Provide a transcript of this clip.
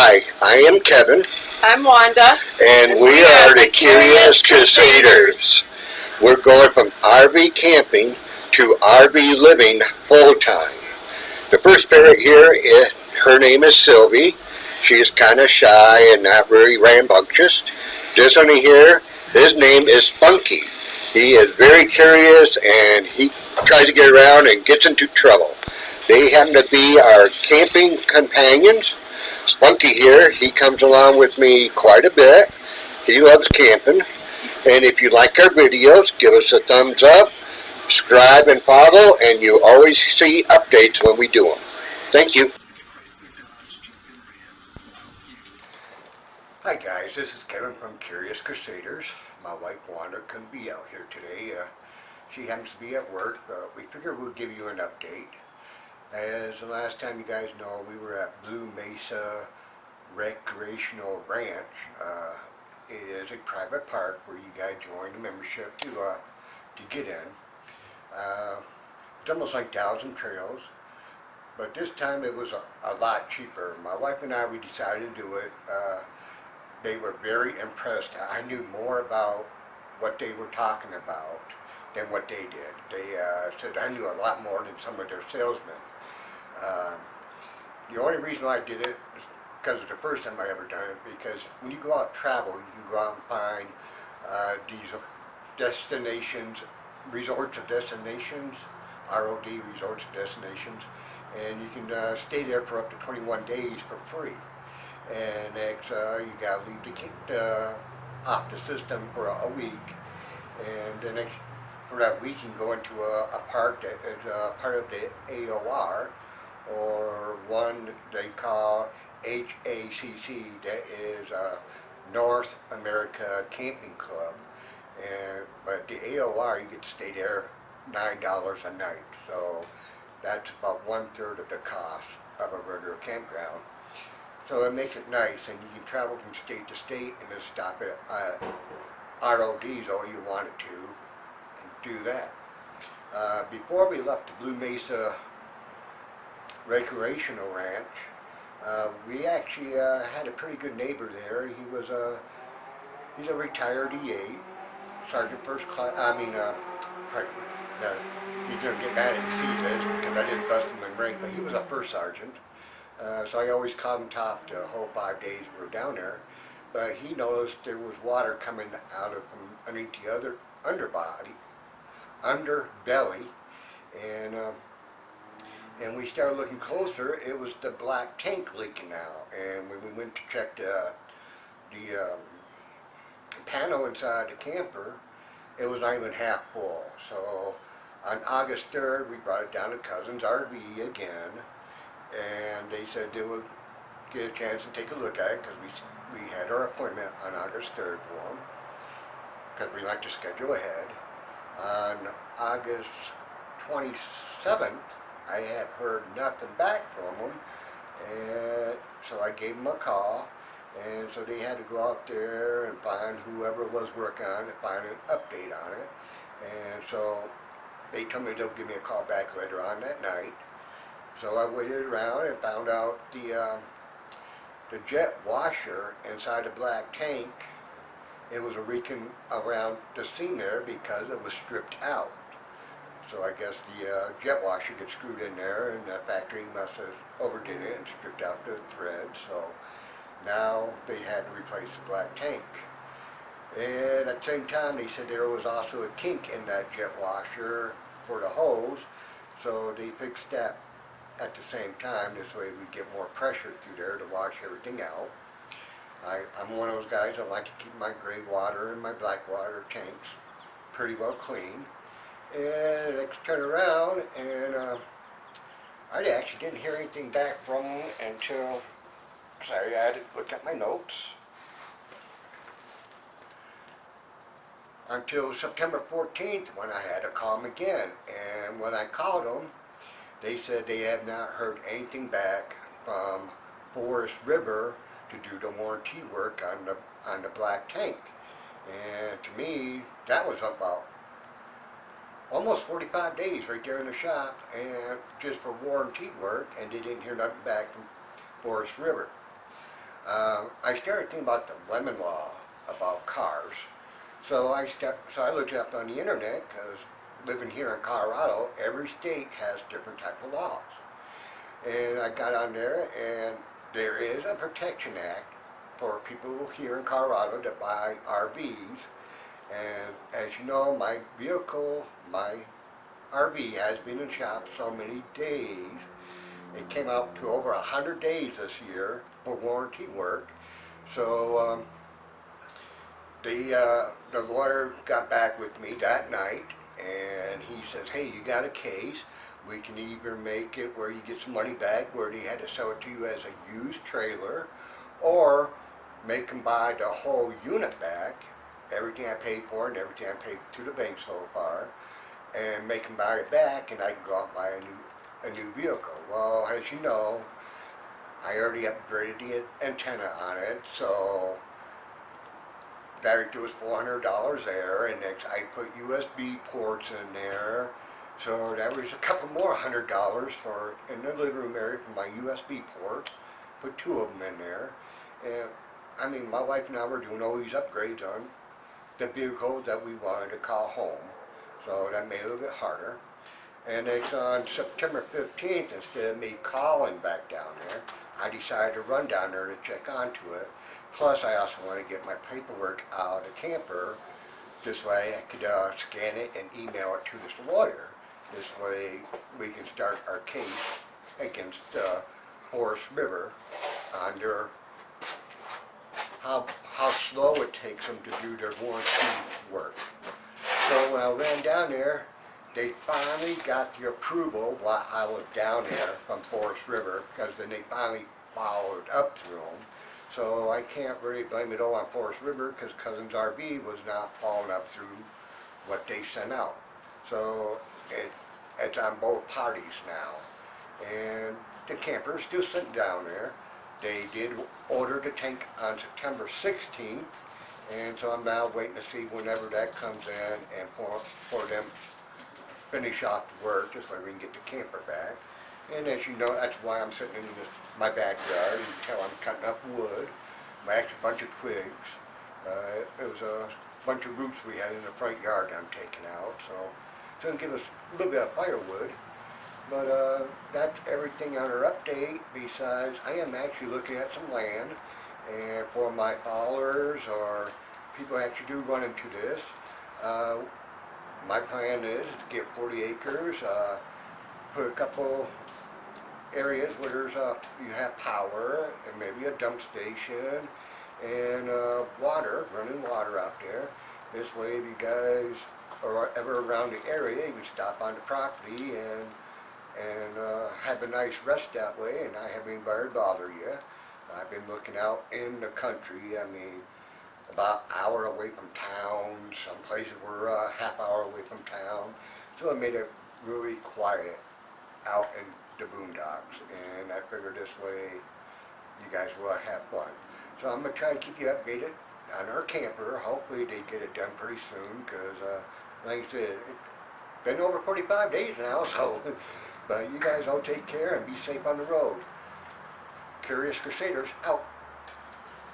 Hi, I am Kevin. I'm Wanda. And we are the Curious Crusaders. We're going from RV camping to RV living full time. The first parent here, her name is Sylvie. She is kind of shy and not very rambunctious. This one here, his name is Spunky. He is very curious and he tries to get around and gets into trouble. They happen to be our camping companions. Spunky here, he comes along with me quite a bit. He loves camping. And if you like our videos, give us a thumbs up, subscribe and follow, and you always see updates when we do them. Thank you. Hi guys, this is Kevin from Curious Crusaders. My wife Wanda couldn't be out here today. She happens to be at work, but we figured we'd give you an update. As the last time you guys know, we were at Blue Mesa Recreational Ranch. It is a private park where you guys join a membership to get in. It's almost like Thousand Trails, but this time it was a lot cheaper. My wife and I, we decided to do it. They were very impressed. I knew more about what they were talking about than what they did. They said I knew a lot more than some of their salesmen. The only reason I did it is because it's the first time I ever done it, because when you go out and travel, you can go out and find these destinations, resorts of destinations, ROD, resorts of destinations, and you can stay there for up to 21 days for free. And next, you got to leave off the system for a week, and the next, for that week you can go into a park that is part of the AOR, or one they call HACC, that is North America Camping Club. But the AOR, you get to stay there $9 a night, so that's about 1/3 of the cost of a regular campground. So it makes it nice, and you can travel from state to state and just stop at RODs all you wanted to, and do that. Before we left the Blue Mesa Recreational Ranch, we actually had a pretty good neighbor there. He's a retired EA, Sergeant First Class. He's gonna get mad if he sees this because I didn't bust him in rank, but he was a first sergeant. So I always called him top the whole 5 days we were down there. But he noticed there was water coming out of from underneath the other underbelly, and we started looking closer. It was the black tank leaking out, and when we went to check the panel inside the camper, it was not even half full. So on August 3rd, we brought it down to Cousins RV again, and they said they would get a chance to take a look at it, because we had our appointment on August 3rd for them, because we like to schedule ahead. On August 27th, I had heard nothing back from them, and so I gave them a call, and so they had to go out there and find whoever was working on it, find an update on it. And so they told me they'll give me a call back later on that night. So I waited around and found out the jet washer inside the black tank, it was leaking around the seam there because it was stripped out. So I guess the jet washer gets screwed in there, and the factory must have overdid it and stripped out the threads. So now they had to replace the black tank. And at the same time, they said there was also a kink in that jet washer for the hose, so they fixed that at the same time. This way we get more pressure through there to wash everything out. I'm one of those guys that like to keep my gray water and my black water tanks pretty well clean. And let's turn around, and I actually didn't hear anything back from them until, sorry, I had to look at my notes, until September 14th, when I had to call them again. And when I called them, they said they have not heard anything back from Forest River to do the warranty work on the black tank. And to me, that was about almost 45 days right there in the shop, and just for warranty work, and they didn't hear nothing back from Forest River. I started thinking about the lemon law about cars. So I looked it up on the internet because living here in Colorado, every state has different types of laws. And I got on there, and there is a protection act for people here in Colorado that buy RVs. And as you know, my RV has been in shop so many days. It came out to over 100 days this year for warranty work. So the lawyer got back with me that night, and he says, hey, you got a case. We can either make it where you get some money back, where they had to sell it to you as a used trailer, or make them buy the whole unit back, everything I paid for and everything I paid to the bank so far, and make them buy it back, and I can go out and buy a new vehicle. Well, as you know, I already upgraded the antenna on it, so there was $400 there, and next I put USB ports in there, so that was a couple more $100 for in the living room area for my USB ports. Put two of them in there, and I mean, my wife and I were doing all these upgrades on the vehicle that we wanted to call home, so that made it a little bit harder. And it's on September 15th, instead of me calling back down there, I decided to run down there to check onto it. Plus, I also want to get my paperwork out of the camper. This way I could scan it and email it to this lawyer. This way we can start our case against Forest River under how slow it takes them to do their warranty work. So when I ran down there, they finally got the approval while I was down there from Forest River, because then they finally followed up through them. So I can't really blame it all on Forest River, because Cousins RV was not following up through what they sent out. So it's on both parties now. And the camper's still sitting down there. They did order the tank on September 16th, and so I'm now waiting to see whenever that comes in and for them finish off the work, just so we can get the camper back. And as you know, that's why I'm sitting in my backyard. You can tell I'm cutting up wood. Actually, a bunch of twigs. It was a bunch of roots we had in the front yard I'm taking out, so it's going to give us a little bit of firewood. But that's everything on our update. Besides, I am actually looking at some land, and for my followers or people who actually do run into this, my plan is to get 40 acres, put a couple areas where there's you have power and maybe a dump station and running water out there. This way, if you guys are ever around the area, you can stop on the property and have a nice rest that way and not have anybody bother you. I've been looking out in the country. I mean, about an hour away from town. Some places were a half hour away from town. So it made it really quiet out in the boondocks. And I figured this way you guys will have fun. So I'm going to try to keep you updated on our camper. Hopefully they get it done pretty soon, because like I said, it's been over 45 days now. So, but you guys all take care and be safe on the road. Curious Crusaders out.